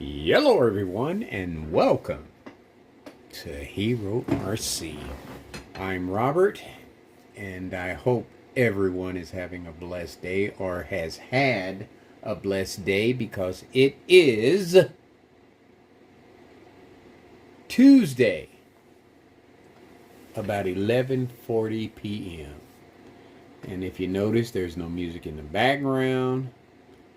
Hello, everyone, and welcome to Hero RC. I'm Robert, and I hope everyone is having a blessed day or has had a blessed day because it is Tuesday, about 11:40 p.m. And if you notice, there's no music in the background.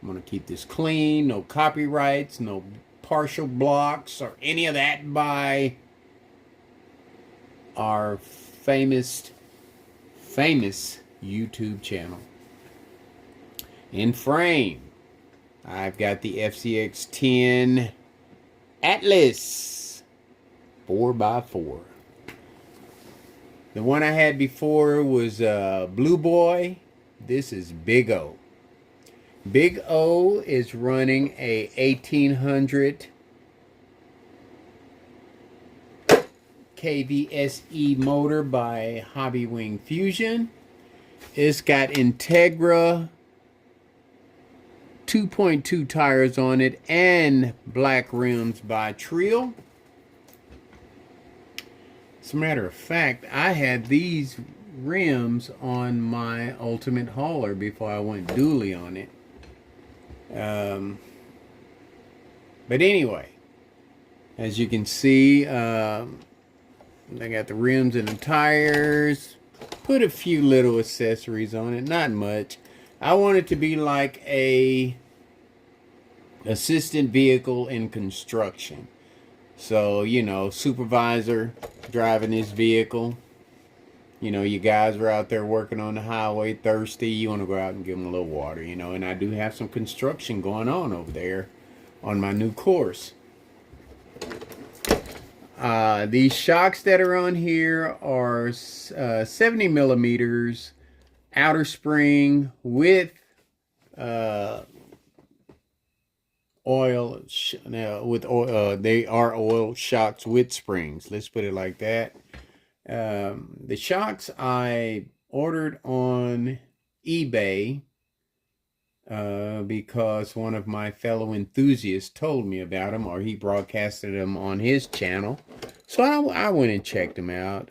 I'm going to keep this clean, no copyrights, no partial blocks, or any of that by our famous YouTube channel. In frame, I've got the FCX 10 Atlas 4x4. The one I had before was Blue Boy. This is Big O. Big O is running a 1800 KVSE motor by Hobbywing Fusion. It's got Integra 2.2 tires on it and black rims by Trill. As a matter of fact, I had these rims on my Ultimate Hauler before I went dually on it. But anyway, as you can see, I got the rims and the tires. Put a few little accessories on it, not much. I want it to be like a assistant vehicle in construction. So, you know, supervisor driving this vehicle. You know, you guys are out there working on the highway, thirsty. You want to go out and give them a little water, you know. And I do have some construction going on over there on my new course. These shocks that are on here are 70 millimeters outer spring with oil. They are oil shocks with springs. Let's put it like that. The shocks I ordered on eBay because one of my fellow enthusiasts told me about them, or he broadcasted them on his channel. So I went and checked them out.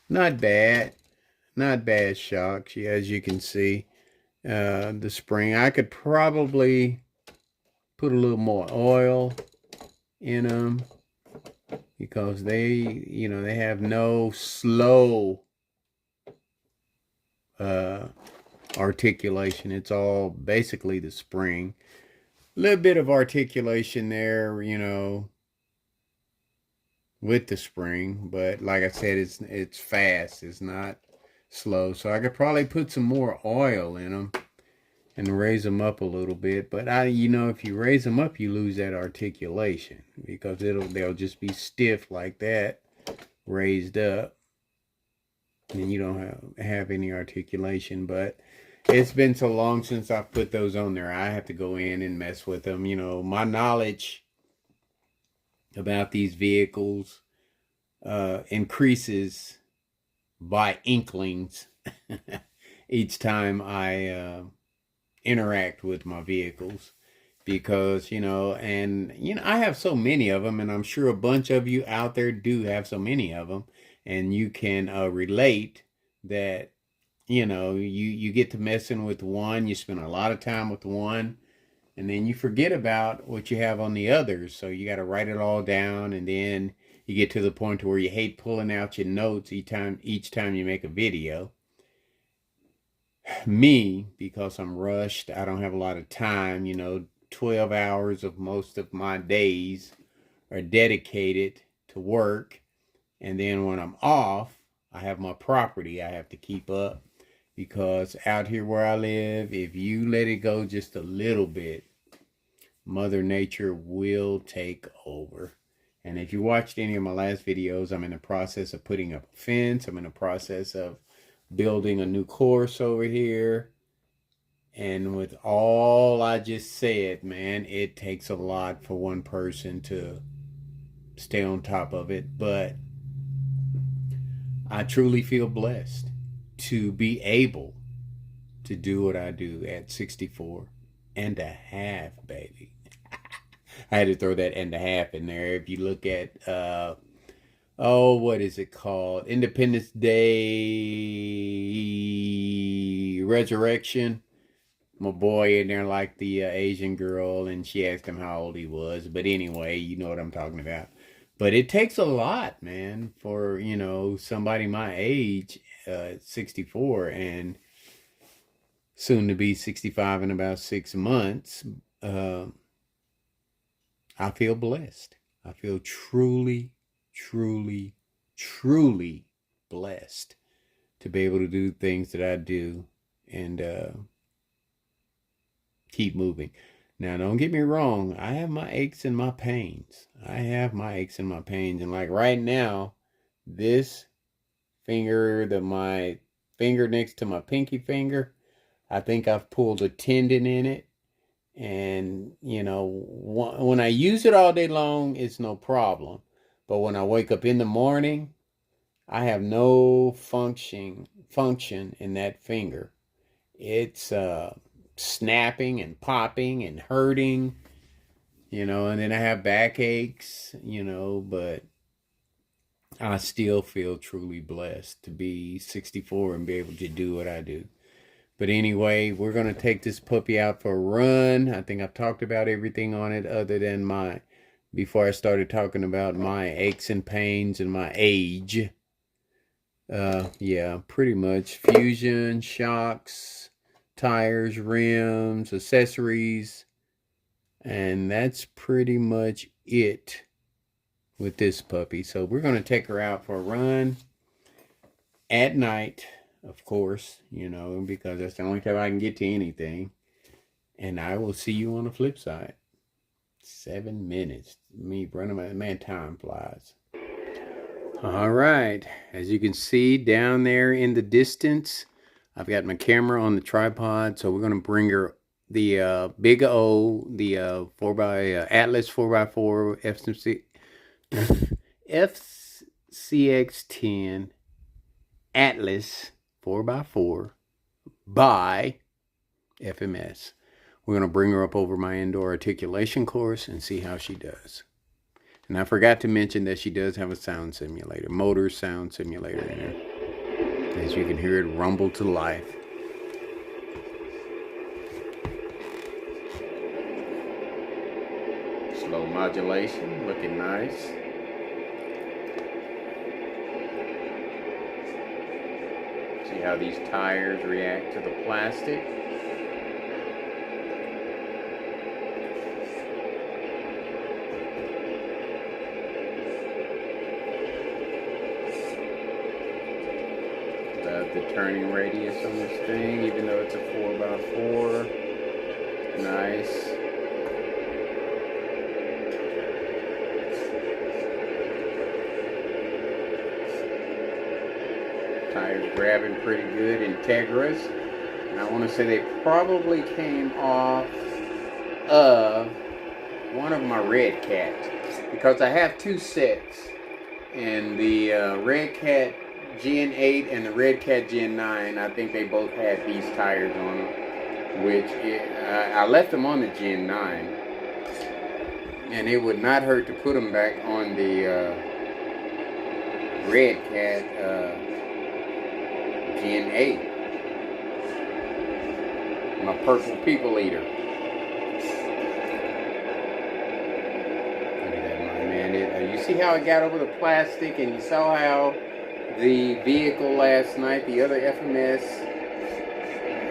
Not bad. Not bad shocks, as you can see. The spring, I could probably put a little more oil in them, because they, you know, they have no slow articulation. It's all basically the spring. A little bit of articulation there, you know, with the spring, but like I said, it's fast. It's not slow. So I could probably put some more oil in them and raise them up a little bit. But you know, if you raise them up, you lose that articulation, because they'll just be stiff like that, raised up, and you don't have any articulation. But it's been so long since I've put those on there, I have to go in and mess with them. You know, my knowledge about these vehicles increases by inklings each time I interact with my vehicles, because you know, and you know, I have so many of them, and I'm sure a bunch of you out there do have so many of them, and you can relate that, you know, you get to messing with one, you spend a lot of time with one, and then you forget about what you have on the others. So you got to write it all down, and then you get to the point where you hate pulling out your notes each time you make a video. Me, because I'm rushed, I don't have a lot of time, you know. 12 hours of most of my days are dedicated to work, and then when I'm off, I have my property I have to keep up, because out here where I live, if you let it go just a little bit, Mother Nature will take over. And if you watched any of my last videos, I'm in the process of putting up a fence. I'm in the process of building a new course over here. And with all I just said, man, it takes a lot for one person to stay on top of it. But I truly feel blessed to be able to do what I do at 64 and a half, baby. I had to throw that and a half in there. If you look at oh, what is it called? Independence Day Resurrection. My boy in there like the Asian girl, and she asked him how old he was. But anyway, you know what I'm talking about. But it takes a lot, man, for, somebody my age, 64, and soon to be 65 in about 6 months. I feel blessed. I feel truly, truly, truly blessed to be able to do things that I do and keep moving. Now, don't get me wrong. I have my aches and my pains. And like right now, this finger, my finger next to my pinky finger, I think I've pulled a tendon in it. And, when I use it all day long, it's no problem. But when I wake up in the morning, I have no function in that finger. It's snapping and popping and hurting, and then I have backaches, but I still feel truly blessed to be 64 and be able to do what I do. But anyway, we're going to take this puppy out for a run. I think I've talked about everything on it other than before I started talking about my aches and pains and my age. Yeah, pretty much. Fusion, shocks, tires, rims, accessories. And that's pretty much it with this puppy. So we're going to take her out for a run at night. Of course, because that's the only time I can get to anything. And I will see you on the flip side. 7 minutes. Me running, man, time flies. All right. As you can see down there in the distance, I've got my camera on the tripod. So we're going to bring her the Big O, the Atlas 4x4 FCX10 Atlas 4x4 by FMS. We're going to bring her up over my indoor articulation course and see how she does. And I forgot to mention that she does have a sound simulator, motor sound simulator in her. As you can hear it rumble to life. Slow modulation, looking nice. See how these tires react to the plastic. The turning radius on this thing, even though it's a 4x4. Nice. Tires grabbing pretty good. Integras. And I want to say they probably came off of one of my Red Cats, because I have two sets, and the Red Cat Gen 8 and the Red Cat Gen 9, I think they both had these tires on them, which I left them on the Gen 9, and it would not hurt to put them back on the Red Cat Gen 8, my purple people eater. Look at that, man. You see how it got over the plastic, and you saw how the vehicle last night, the other FMS,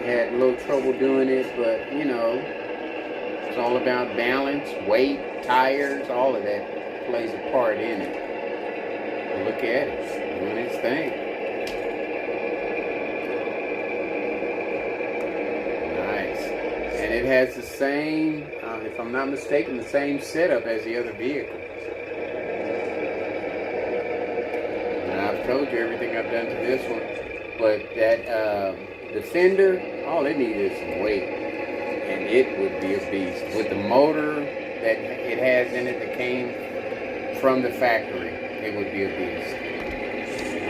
had a little trouble doing it, but it's all about balance, weight, tires, all of that plays a part in it. But look at it, doing its thing. Nice. And it has the same, if I'm not mistaken, the same setup as the other vehicle. I've told you everything I've done to this one, but that Defender, all it needed is some weight, and it would be a beast. With the motor that it has in it that came from the factory, it would be a beast.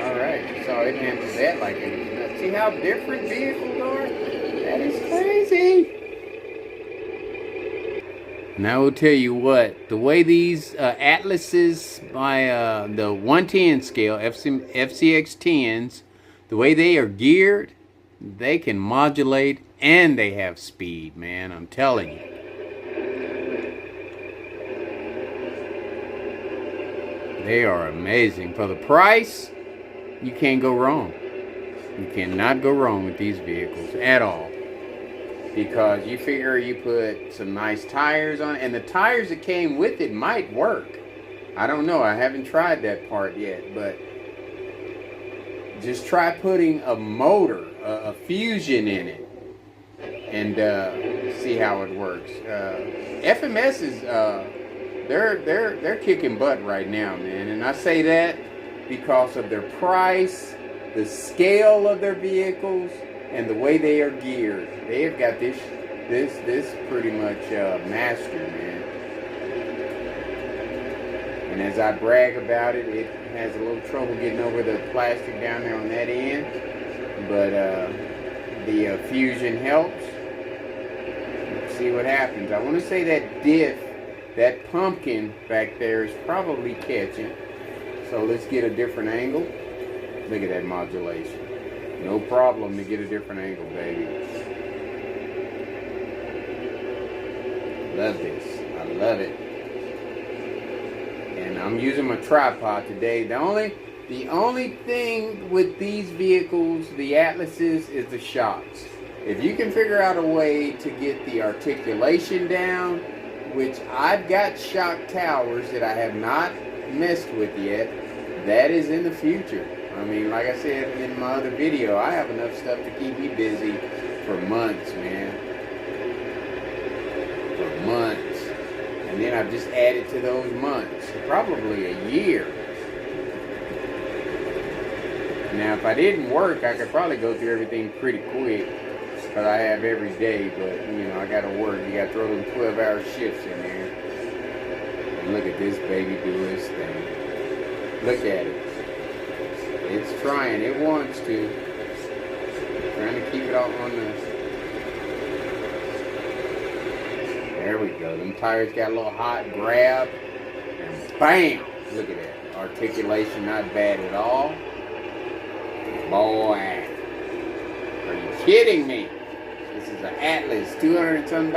All right, so it handles that like it was nuts. See how different vehicles are? That is crazy. And I will tell you what, the way these Atlases by the 110 scale, FCX 10s, the way they are geared, they can modulate and they have speed, man. I'm telling you. They are amazing. For the price, you can't go wrong. You cannot go wrong with these vehicles at all. Because you figure you put some nice tires on it, and the tires that came with it might work. I don't know. I haven't tried that part yet, but just try putting a motor, a Fusion in it, and see how it works. FMS is they're kicking butt right now, man, and I say that because of their price, the scale of their vehicles, and the way they are geared. They have got this pretty much mastered, man. And as I brag about it, it has a little trouble getting over the plastic down there on that end. But the Fusion helps. Let's see what happens. I want to say that diff, that pumpkin back there is probably catching. So let's get a different angle. Look at that modulation. No problem to get a different angle, baby. Love this. I love it. And I'm using my tripod today. The only thing with these vehicles, the Atlases, is the shocks. If you can figure out a way to get the articulation down, which I've got shock towers that I have not messed with yet, that is in the future. I mean, like I said in my other video, I have enough stuff to keep me busy for months, man. For months. And then I've just added to those months. Probably a year. Now, if I didn't work, I could probably go through everything pretty quick. Because I have every day, but, you know, I got to work. You got to throw them 12-hour shifts in there. And look at this baby do its thing. Look at it. It's trying. It wants to. Trying to keep it all on the... There we go. Them tires got a little hot. Grab. And bam! Look at that. Articulation not bad at all. Boy. Are you kidding me? This is an Atlas. $200 and some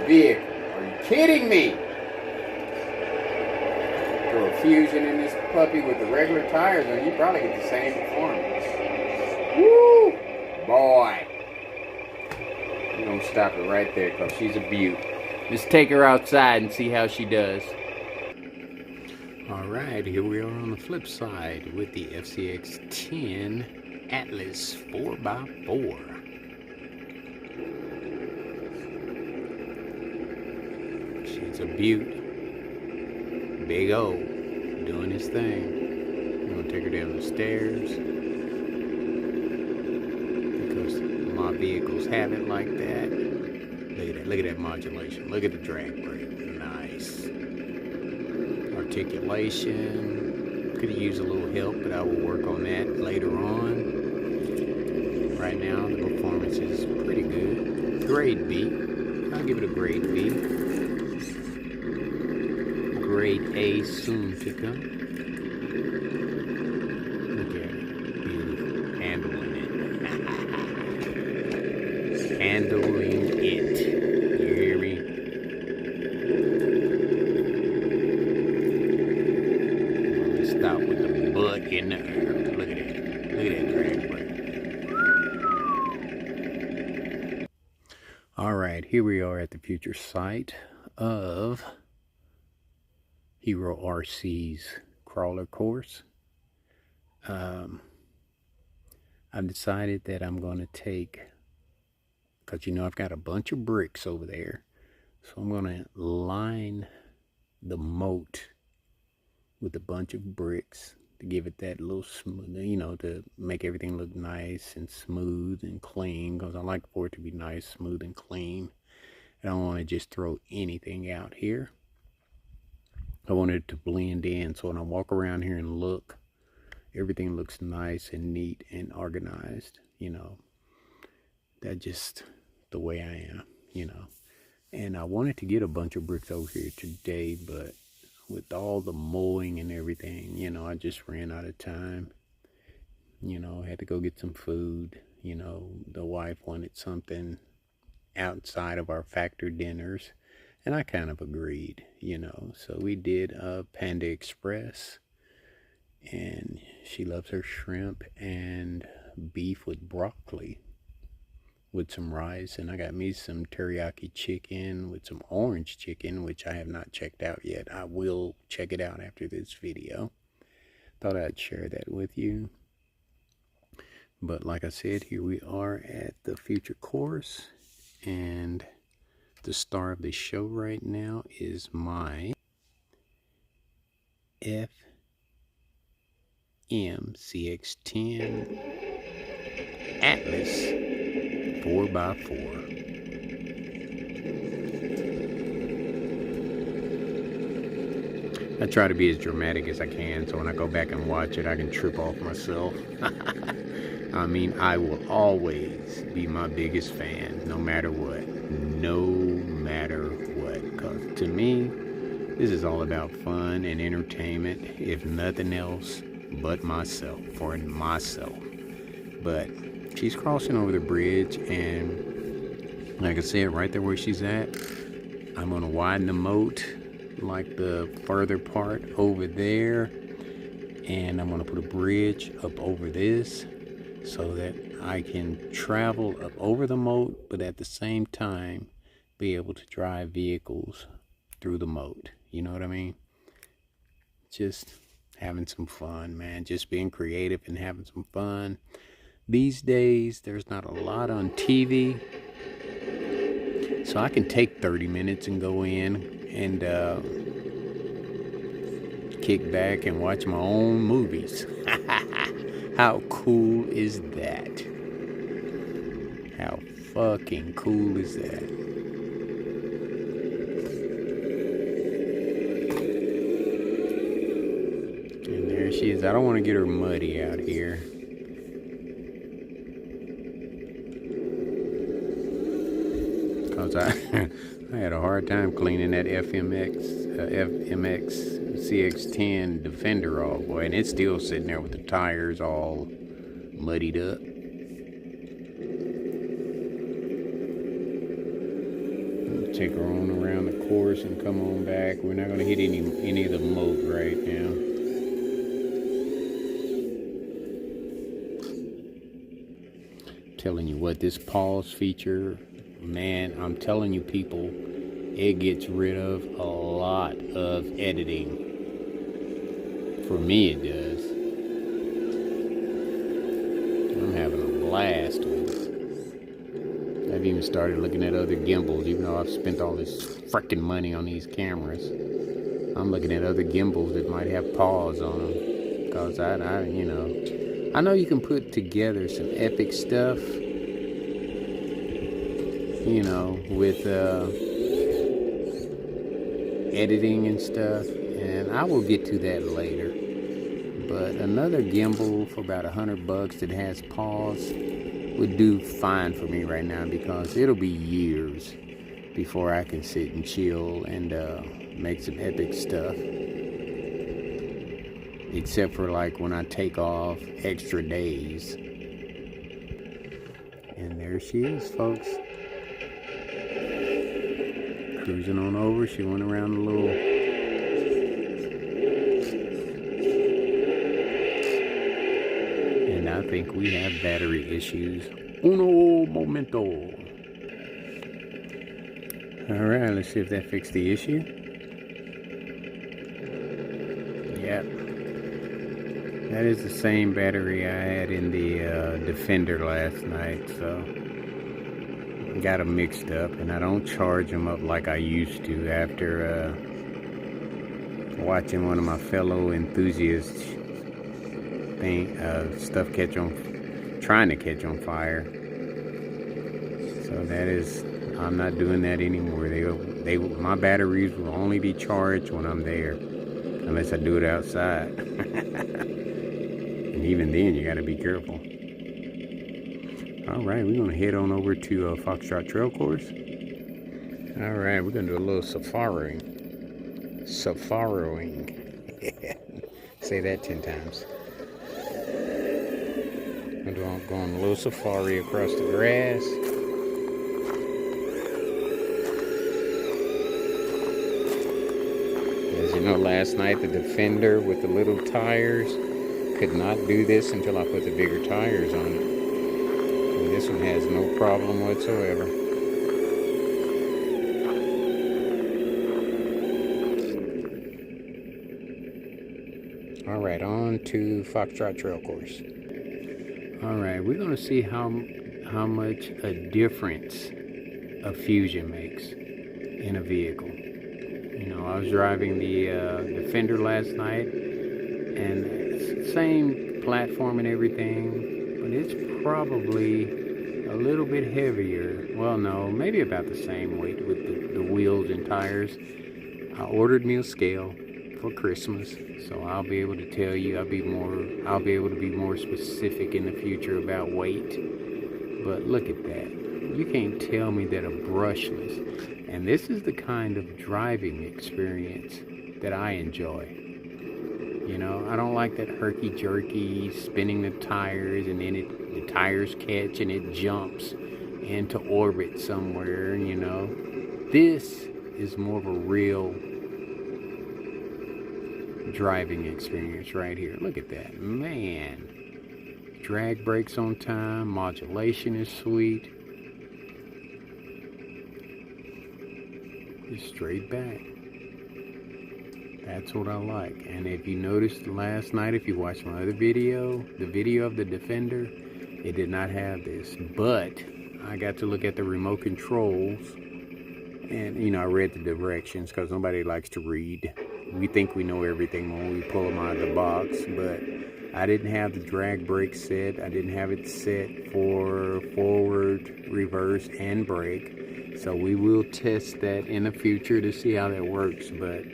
vehicle. Are you kidding me? Throw a Fusion in this puppy with the regular tires on, you probably get the same performance. Woo! Boy. We're going to stop it right there because she's a beaut. Let's take her outside and see how she does. Alright, here we are on the flip side with the FCX 10 Atlas 4x4. She's a beaut. Big O, doing his thing. I'm gonna take her down the stairs because my vehicles have it like that. Look at that modulation. Look at the drag brake. Nice. Articulation. Could use a little help, but I will work on that later on. Right now, the performance is pretty good. Grade B. I'll give it a grade B. Grade A soon to come. Look at it. Beautiful. Handling it. Handling it. You hear me? Let's stop with the butt in the air. Look at it. Look at that drag brake. Alright, here we are at the future site of Hero RC's crawler course. I've decided that I'm going to take, because you know I've got a bunch of bricks over there, so I'm going to line the moat with a bunch of bricks to give it that little smooth, you know, to make everything look nice and smooth and clean, because I like for it to be nice, smooth, and clean. I don't want to just throw anything out here. I want it to blend in, so when I walk around here and look, everything looks nice and neat and organized, you know. That's just the way I am, you know. And I wanted to get a bunch of bricks over here today, but with all the mowing and everything, you know, I just ran out of time. You know, had to go get some food. You know, the wife wanted something outside of our factor dinners, and I kind of agreed, you know. So we did Panda Express, and she loves her shrimp and beef with broccoli with some rice, and I got me some teriyaki chicken with some orange chicken, which I have not checked out yet. I will check it out after this video. Thought I'd share that with you. But like I said, here we are at the Future Course, and the star of the show right now is my FMCX10 Atlas 4x4. I try to be as dramatic as I can, so when I go back and watch it, I can trip off myself. I mean, I will always be my biggest fan, no matter what. No matter what. Because to me, this is all about fun and entertainment, if nothing else but myself, for myself. But she's crossing over the bridge, and like I said, right there where she's at, I'm going to widen the moat, like the further part over there, and I'm going to put a bridge up over this so that I can travel up over the moat, but at the same time be able to drive vehicles through the moat. You know what I mean? Just having some fun, man. Just being creative and having some fun. These days, there's not a lot on TV, so I can take 30 minutes and go in and kick back and watch my own movies. How cool is that? How fucking cool is that? And there she is. I don't want to get her muddy out here. Because I had a hard time cleaning that FMX CX10 Defender off, boy, and it's still sitting there with the tires all muddied up. We'll take her on around the course and come on back. We're not going to hit any of the moat right now. Telling you what, this pause feature, man, I'm telling you people, it gets rid of a lot of editing. For me, it does. I'm having a blast with it. I've even started looking at other gimbals, even though I've spent all this freaking money on these cameras. I'm looking at other gimbals that might have pause on them. Because I you know, I know you can put together some epic stuff, you know, with editing and stuff, and I will get to that later. But another gimbal for about $100 that has pause would do fine for me right now, because it'll be years before I can sit and chill and make some epic stuff. Except for like when I take off extra days. And there she is, folks. Cruising on over. She went around a little. And I think we have battery issues. Uno momento. Alright, let's see if that fixed the issue. Yep. That is the same battery I had in the Defender last night, so got them mixed up, and I don't charge them up like I used to after watching one of my fellow enthusiasts stuff trying to catch on fire. So that is, I'm not doing that anymore. My batteries will only be charged when I'm there, unless I do it outside. And even then, you got to be careful. All right, we're going to head on over to Foxtrot Trail Course. All right, we're gonna do a little safaring. Safaroing. Say that 10 times. I'm going a little safari across the grass. As you know, last night the Defender with the little tires could not do this until I put the bigger tires on it. And this one has no problem whatsoever. All right, on to Foxtrot Trail Course. All right, we're going to see how much a difference a Fusion makes in a vehicle. You know, I was driving the Defender last night, and it's the same platform and everything, but it's probably a little bit heavier. Well, no, maybe about the same weight with the wheels and tires. I ordered me a scale for Christmas, so I'll be able to tell you. I'll be able to be more specific in the future about weight. But look at that. You can't tell me that a brushless, and this is the kind of driving experience that I enjoy. You know, I don't like that herky-jerky, spinning the tires, and then the tires catch and it jumps into orbit somewhere, you know. This is more of a real driving experience right here. Look at that, man. Drag brakes on time, modulation is sweet. Just straight back. That's what I like. And if you noticed last night, if you watched my other video, the video of the Defender, it did not have this. But I got to look at the remote controls, and you know, I read the directions because nobody likes to read. We think we know everything when we pull them out of the box, but I didn't have the drag brake set. I didn't have it set for forward, reverse, and brake. So we will test that in the future to see how that works. But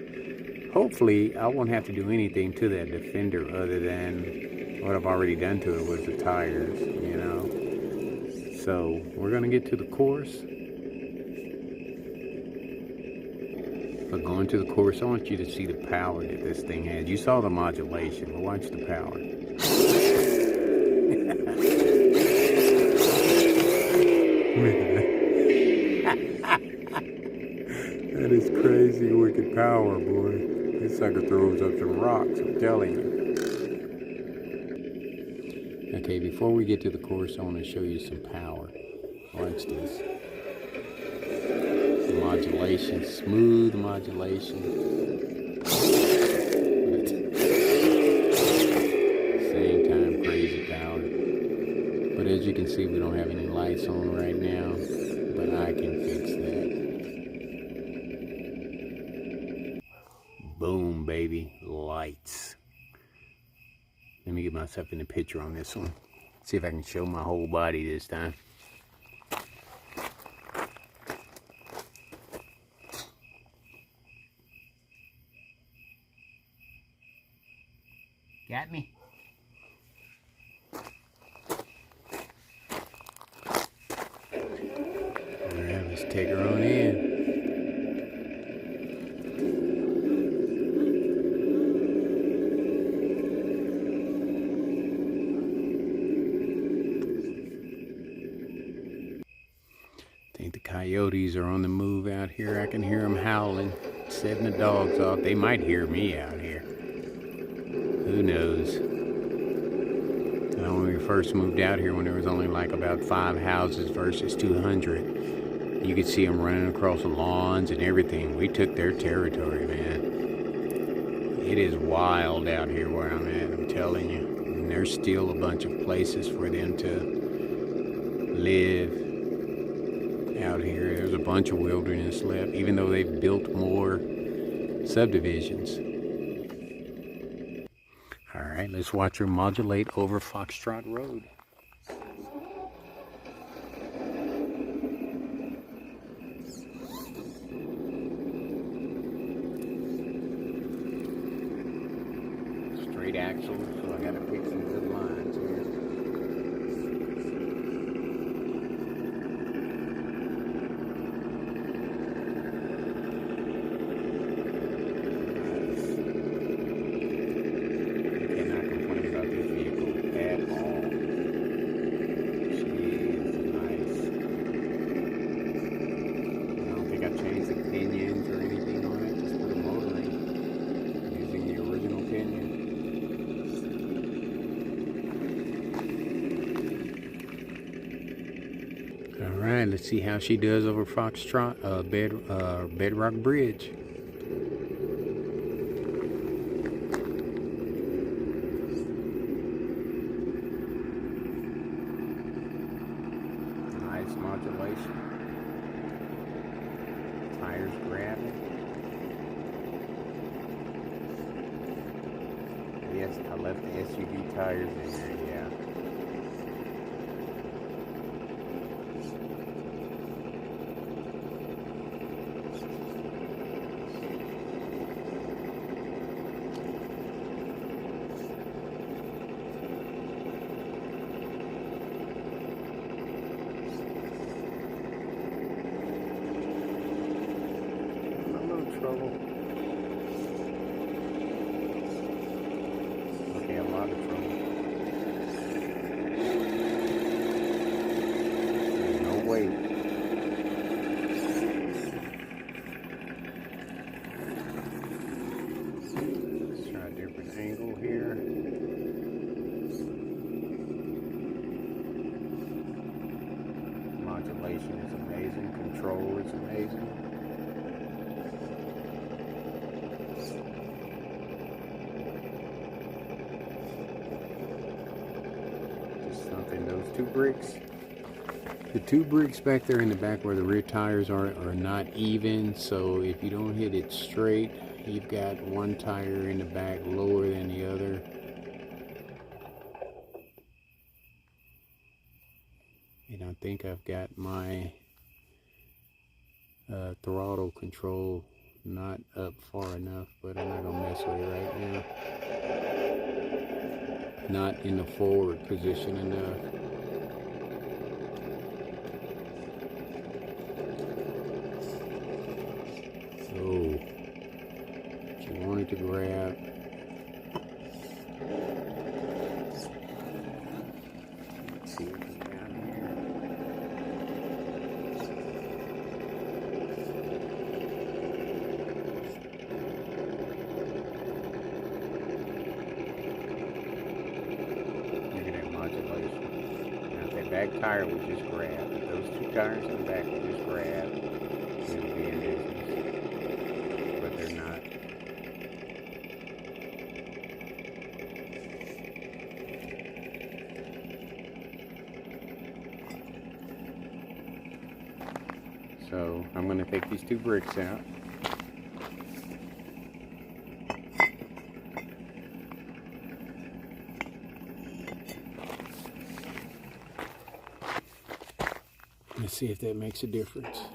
hopefully I won't have to do anything to that Defender other than what I've already done to it with the tires, you know. So we're gonna get to the course. But going to the course, I want you to see the power that this thing has. You saw the modulation, but watch the power. That is crazy wicked power, boy. This sucker throws up some rocks, I'm telling you. Okay, before we get to the course, I want to show you some power. Watch this. Modulation, smooth modulation. Same time, crazy power. But as you can see, we don't have any lights on right now, but I can fix that. Boom, baby, lights. Let me get myself in the picture on this one. See if I can show my whole body this time. Got me? Alright, let's take her on in. I think the coyotes are on the move out here. I can hear them howling, setting the dogs off. They might hear me out here. Who knows? When we first moved out here, when there was only like about 5 houses versus 200, you could see them running across the lawns and everything. We took their territory, man. It is wild out here where I'm at, I'm telling you. And there's still a bunch of places for them to live out here. There's a bunch of wilderness left, even though they've built more subdivisions. All right, let's watch her modulate over Foxtrot Road. Straight axle, so I gotta pick some good lines here. change the pinions or anything on it. Just put a motor in using the original pinion. All right, let's see how she does over Foxtrot Bedrock Bridge. Nice modulation. Tires grabbing. Yes, I left the SUV tires in there, yeah. Trouble. Okay, a lot of trouble. There's no weight. Let's try a different angle here. Modulation is amazing. Control is amazing. Those two bricks, the two bricks back there in the back where the rear tires are not even, so if you don't hit it straight, you've got one tire in the back lower than the other. And I think I've got my throttle control not up far enough, but I'm not gonna mess with it right now. Not in the forward position enough. So, she wanted to grab. Let's see what's down here. Look at that modulation. Now, if that back tire was just grabbed, if those two tires in the back were just grabbed, we would be in business. But they're not. So I'm going to take these two bricks out. Let's see if that makes a difference.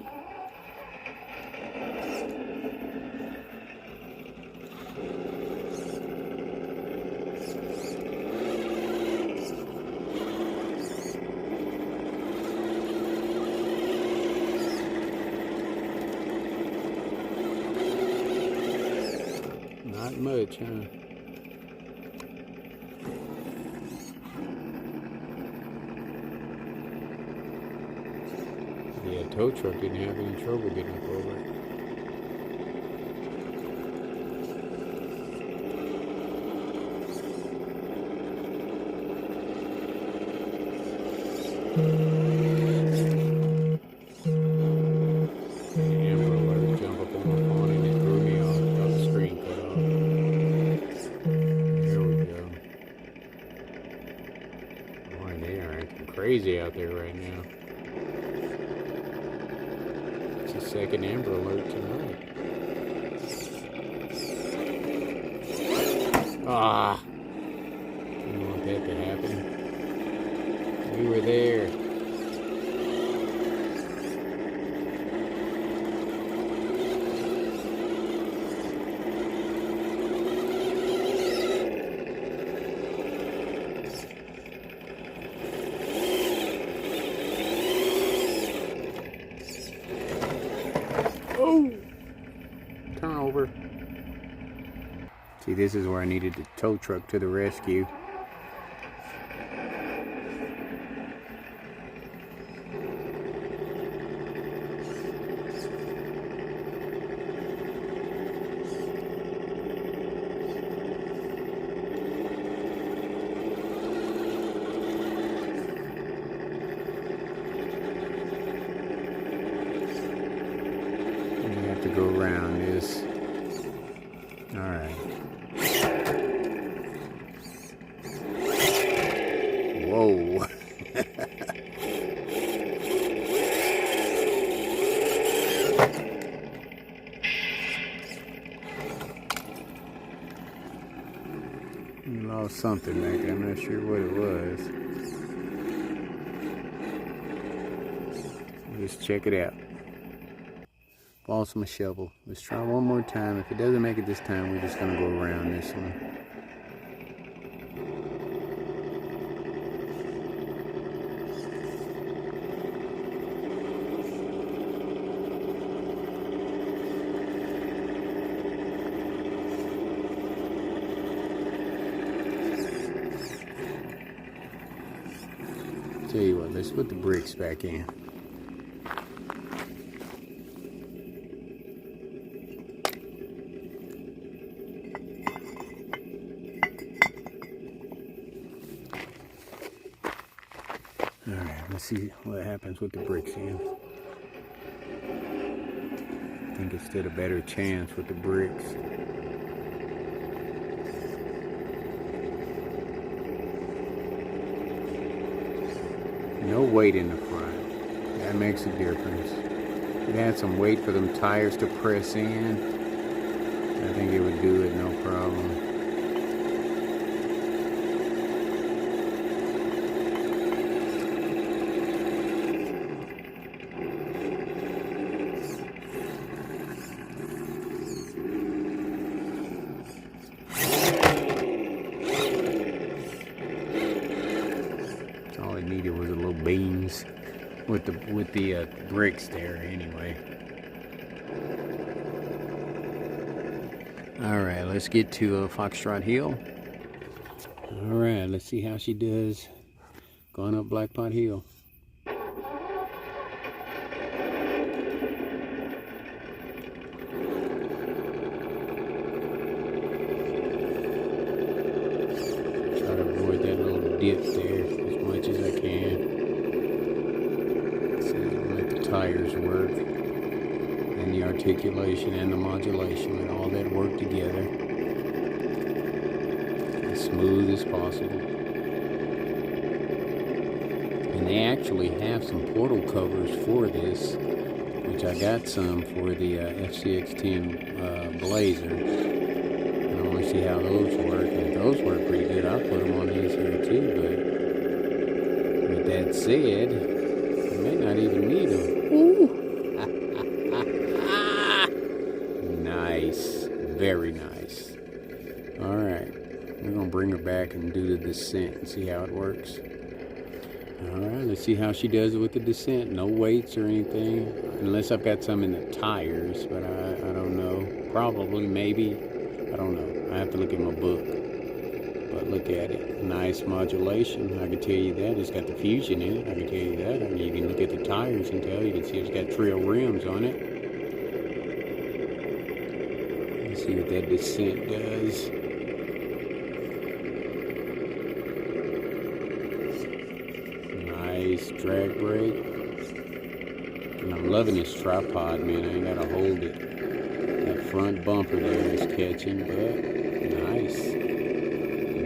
Not much, huh? Yeah, tow truck didn't have any trouble getting up over it. Crazy out there right now. It's a second Amber Alert tonight. Ah, didn't want that to happen. We were there. Oh! Turn over. See, this is where I needed the tow truck to the rescue. have to go around this. All right. Whoa. You lost something back there. I'm not sure what it was. Let's check it out. Lost my shovel. Let's try one more time. If it doesn't make it this time, we're just going to go around this one. Tell you what, let's put the bricks back in. Alright, let's see what happens with the bricks in. I think it stood a better chance with the bricks. No weight in the front. That makes a difference. It had some weight for them tires to press in. I think it would do it no problem. All it needed was a little beams with the bricks there anyway. All right, let's get to Foxtrot Hill. All right, let's see how she does going up Blackpot Hill. Try to avoid that little dip there as much as I can. So let the tires work, and the articulation and the modulation, and all that work together as smooth as possible. And they actually have some portal covers for this, which I got some for the FCX10 Blazer. I want to see how those work, and if those work pretty good, I'll put them on these here too. But with that said, I may not even need them. Ooh. Nice, very nice. All right, we're gonna bring her back and do the descent and see how it works. All right, let's see how she does it with the descent. No weights or anything, unless I've got some in the tires, but I don't know. Probably, maybe, I don't know. I have to look at my book. But look at it, nice modulation. I can tell you that. It's got the Fusion in it. I can tell you that. I mean, you can look at the tires and tell. You can see it's got trail rims on it. Let's see what that descent does. Nice drag brake. And I'm loving this tripod, man. I ain't gotta hold it. That front bumper there is catching, but nice.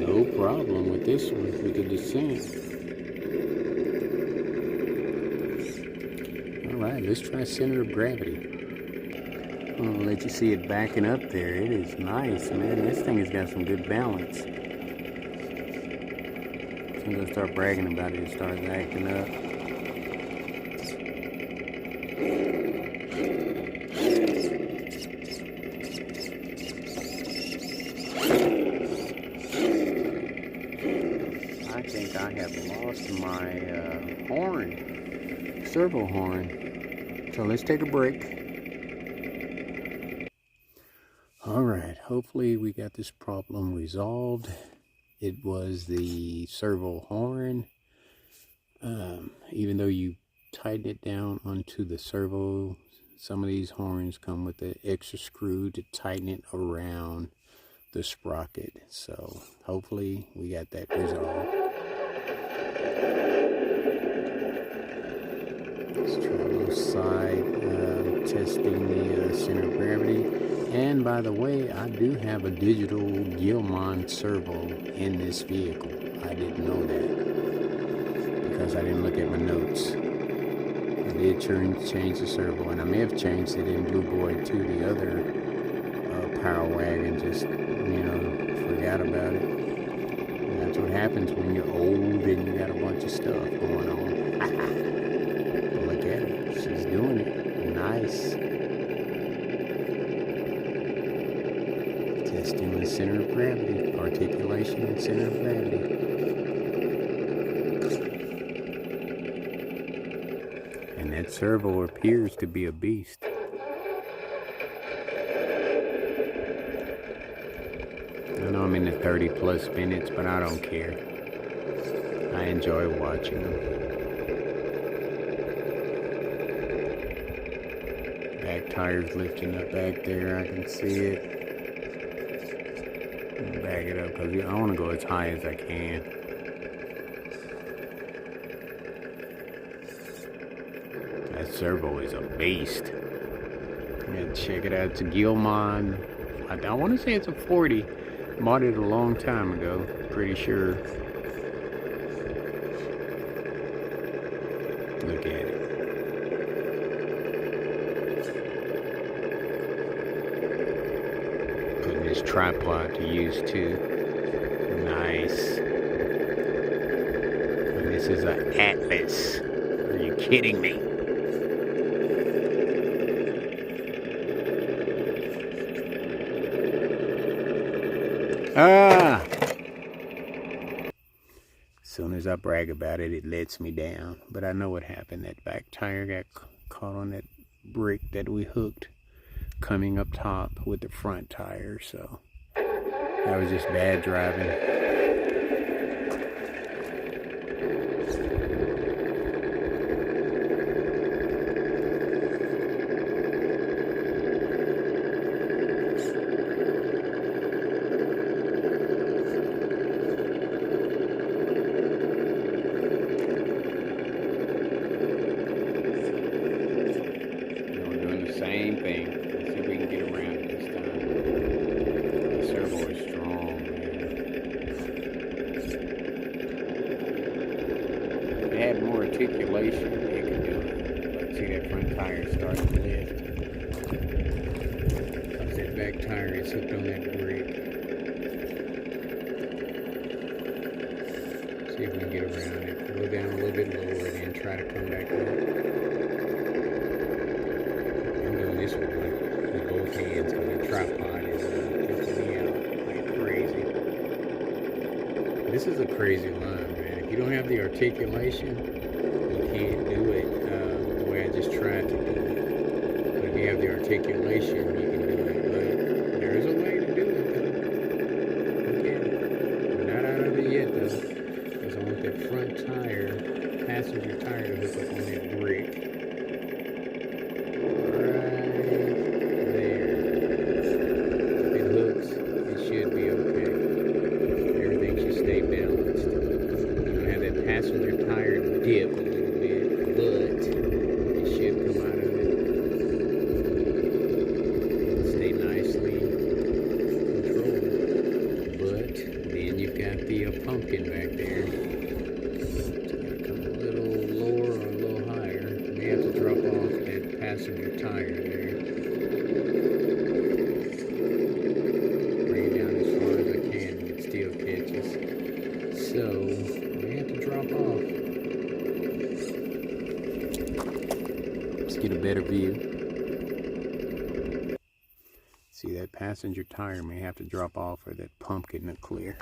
No problem with this one, with the descent. Alright, let's try center of gravity. I'm gonna let you see it backing up there. It is nice, man. This thing has got some good balance. As soon as I start bragging about it, it starts acting up. I think I have lost my horn, servo horn. So let's take a break. Alright, hopefully we got this problem resolved. It was the servo horn. Even though you tighten it down onto the servo, some of these horns come with an extra screw to tighten it around the sprocket. So hopefully we got that resolved. Let's try a little side testing the the center of gravity. And by the way, I do have a digital Gilman servo in this vehicle. I didn't know that because I didn't look at my notes. I did change the servo, and I may have changed it in Blue Boy too, the other Power Wagon, just, forgot about it. And that's what happens when you're old and you got a bunch of stuff going on. Look at it. She's doing it. Nice. Testing the center of gravity. Articulation and center of gravity. And that servo appears to be a beast. I know I'm in the 30 plus minutes, but I don't care. I enjoy watching them. Back tire's lifting up back there. I can see it. Back it up because I want to go as high as I can. That servo is a beast. Yeah, check it out. It's a Gilman. I want to say it's a 40. Bought it a long time ago, pretty sure. Look at it. Putting this tripod to use too. Nice. And this is an Atlas. Are you kidding me? As soon as I brag about it, it lets me down. But I know what happened. That back tire got caught on that brick that we hooked coming up top with the front tire. So that was just bad driving. Same thing. Let's see if we can get around it this time. The servo is strong, man. If it had more articulation, it could do it. But see that front tire starting to lift. Because that back tire is hooked on that brake. See if we can get around it. Go down a little bit lower and then try to come back up. This one with both hands because the tripod is pushing me out like crazy. This is a crazy line, man. If you don't have the articulation, you can't do it the way I just tried to do it. But if you have the articulation, you can do it. But there is a way to do it, though. Look at it. I'm not out of it yet, though. Because I want that front tire, passenger tire, to hook up on that brick. Passenger tire dip a little bit, but it should come out of it. Stay nicely controlled. But then you've got the pumpkin back there. So you gotta come a little lower or a little higher. You may have to drop off that passenger tire there. Bring it down as far as I can, but it still catches. So drop off. Let's get a better view. See, that passenger tire may have to drop off for that pumpkin to clear.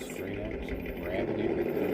Straight up, some grabbing everything.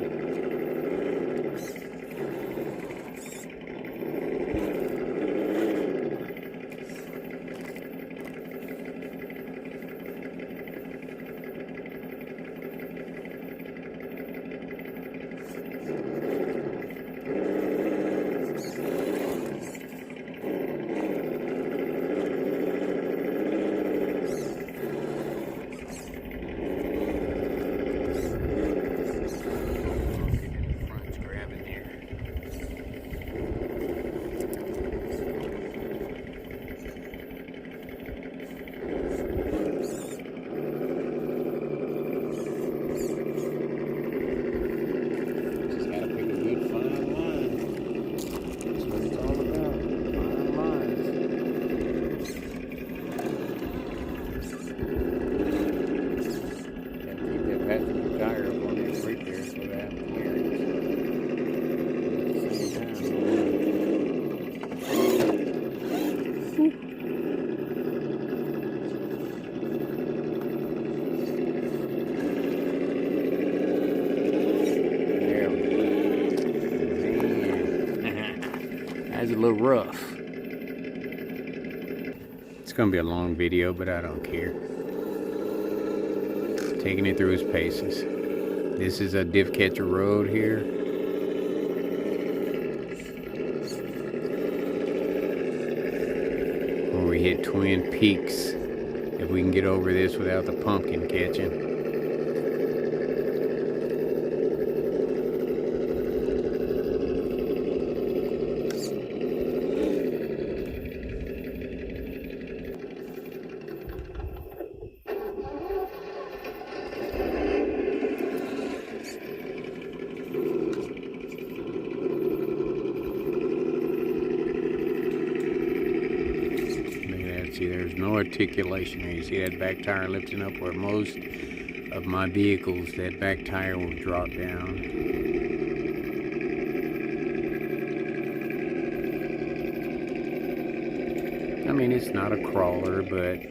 Passenger tire up on that brake there so that clearance. There we go. Man. That's a little rough. It's gonna be a long video, but I don't care. Taking it through his paces. This is a diff catcher road here. Where we hit Twin Peaks. If we can get over this without the pumpkin catching. See, there's no articulation here. You see that back tire lifting up where most of my vehicles, that back tire will drop down. I mean, it's not a crawler, but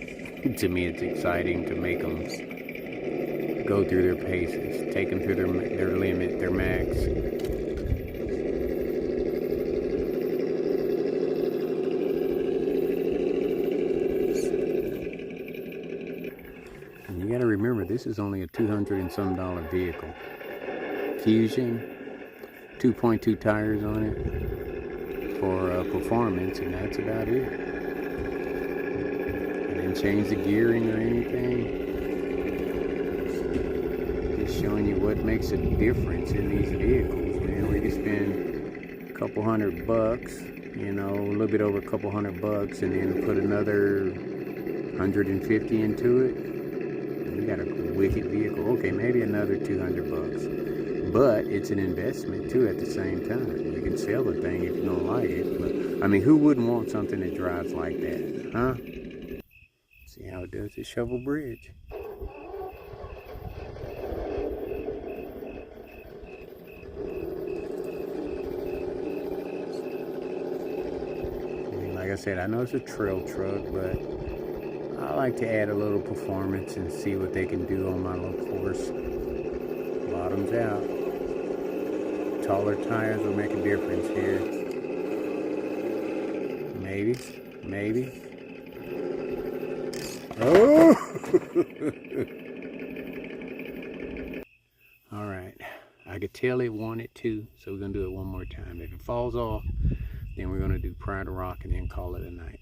to me it's exciting to make them go through their paces, take them through their limit, their max. You got to remember, this is only a $200 and some vehicle. Fusion, 2.2 tires on it for performance, and that's about it. I didn't change the gearing or anything. Just showing you what makes a difference in these vehicles, man. We can spend a couple $100, you know, a little bit over a couple $100, and then put another 150 into it. Got a wicked vehicle. Okay, maybe another $200, but it's an investment too at the same time. You can sell the thing if you don't like it, but I mean, who wouldn't want something that drives like that, huh? See how it does at Shovel Bridge. I mean, like I said, I know it's a trail truck, but I like to add a little performance and see what they can do on my little course. Bottoms out. Taller tires will make a difference here. Maybe. Maybe. Oh! Alright. I could tell it wanted to, so we're going to do it one more time. If it falls off, then we're going to do Pride of Rock and then call it a night.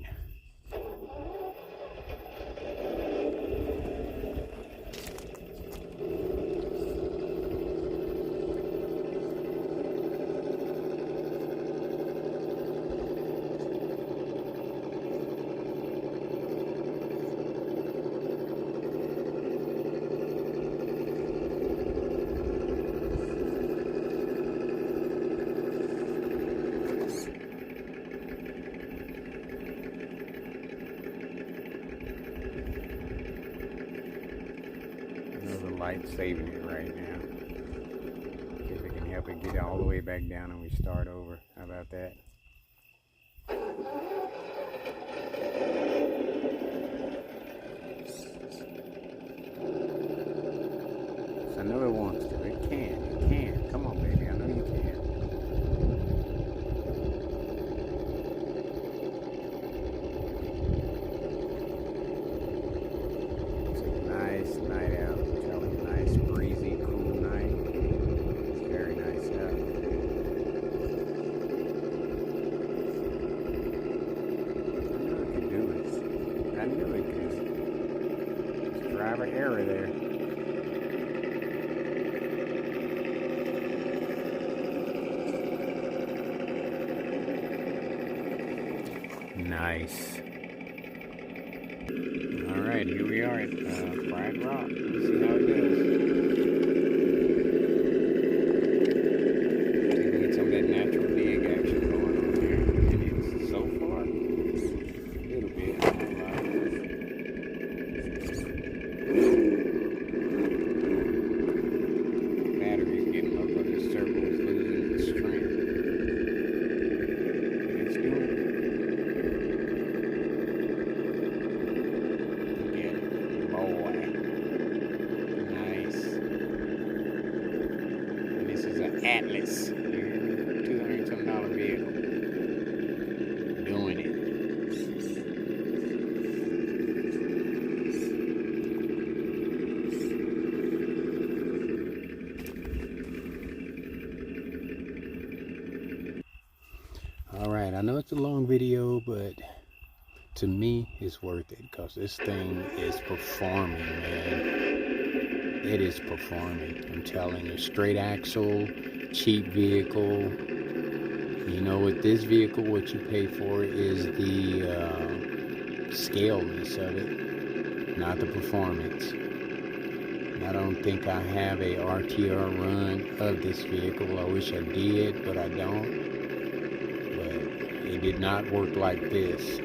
Light saving it right now. See if we can help it get all the way back down and we start over. How about that? of error there. Nice. All right, here we are at Fried Rock. Let's see how it goes. See if we get some of that natural dig action going on here. And it's so far, a little bit. Battery's getting low, but the servo is losing its strength. It's doing it. Atlas, $200 some vehicle, doing it. All right, I know it's a long video, but to me, it's worth it because this thing is performing, man. It is performing. I'm telling you, straight axle, cheap vehicle. You know, with this vehicle, what you pay for is the scaleness of it, not the performance. I don't think I have a RTR run of this vehicle. I wish I did, but I don't. But it did not work like this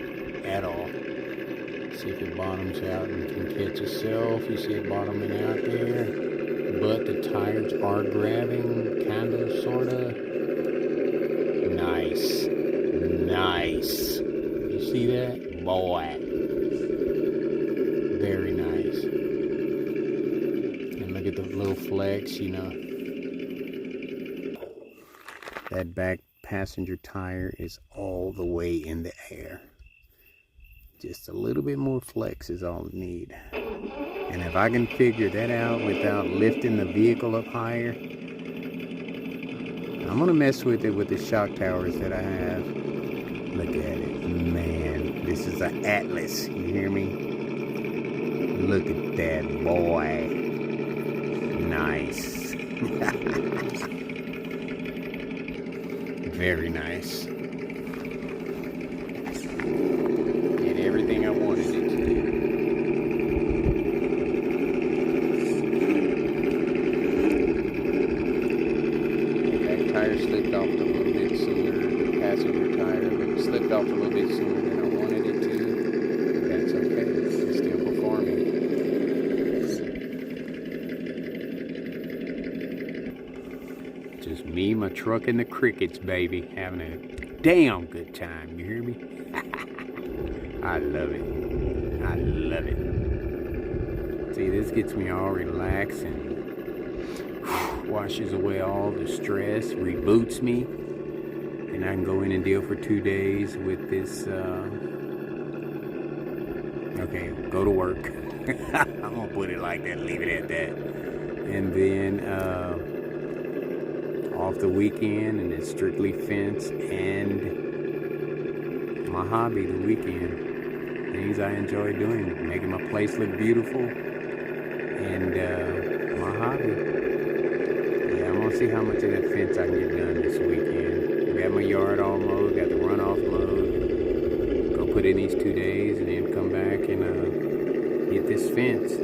at all. See if it bottoms out and can catch itself. You see it bottoming out there. But the tires are grabbing, kind of, sort of. Nice. Nice. You see that? Boy. Very nice. And look at the little flex, you know. That back passenger tire is all the way in the air. Just a little bit more flex is all I need. And if I can figure that out without lifting the vehicle up higher, I'm gonna mess with it with the shock towers that I have. Look at it, man. This is an Atlas, you hear me? Look at that, boy. Nice. Very nice. Everything I wanted it to do. The back tire slipped off a little bit sooner. The passenger tire slipped off a little bit sooner than I wanted it to. That's okay. It's still performing. Just me, my truck, and the crickets, baby. Having a damn good time. You hear me? I love it. I love it. See, this gets me all relaxed and washes away all the stress, reboots me, and I can go in and deal for 2 days with this. Okay, go to work. I'm gonna put it like that, leave it at that. And then off the weekend, and it's strictly fence and my hobby the weekend. Things I enjoy doing, making my place look beautiful, and my hobby. Yeah, I'm gonna see how much of that fence I can get done this weekend. Got my yard all mowed, got the runoff mowed. Go put in these 2 days, and then come back and hit this fence.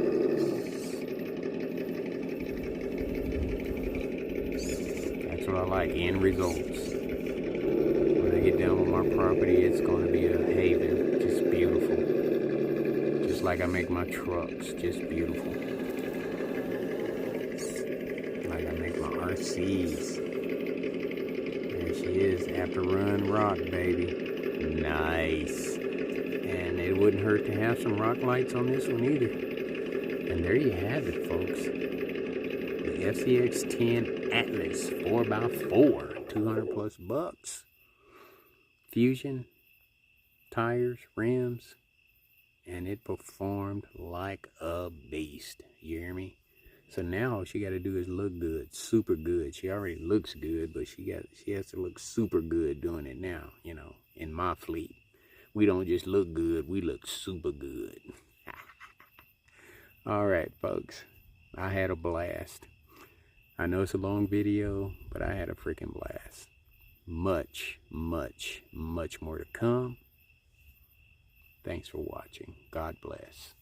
That's what I like, end results. When I get done with my property, it's going to be a haven, just beautiful. Just like I make my trucks, just beautiful. Like I make my RCs. There she is, After Run Rock, baby. Nice. And it wouldn't hurt to have some rock lights on this one either. And there you have it, folks. The FCX10 Atlas 4x4, 200 plus bucks. Fusion, tires, rims, and it performed like a beast. You hear me? So now all she got to do is look good, super good. She already looks good, but she has to look super good doing it now. You know, in my fleet, we don't just look good; we look super good. All right, folks. I had a blast. I know it's a long video, but I had a freaking blast. Much, much, much more to come. Thanks for watching. God bless.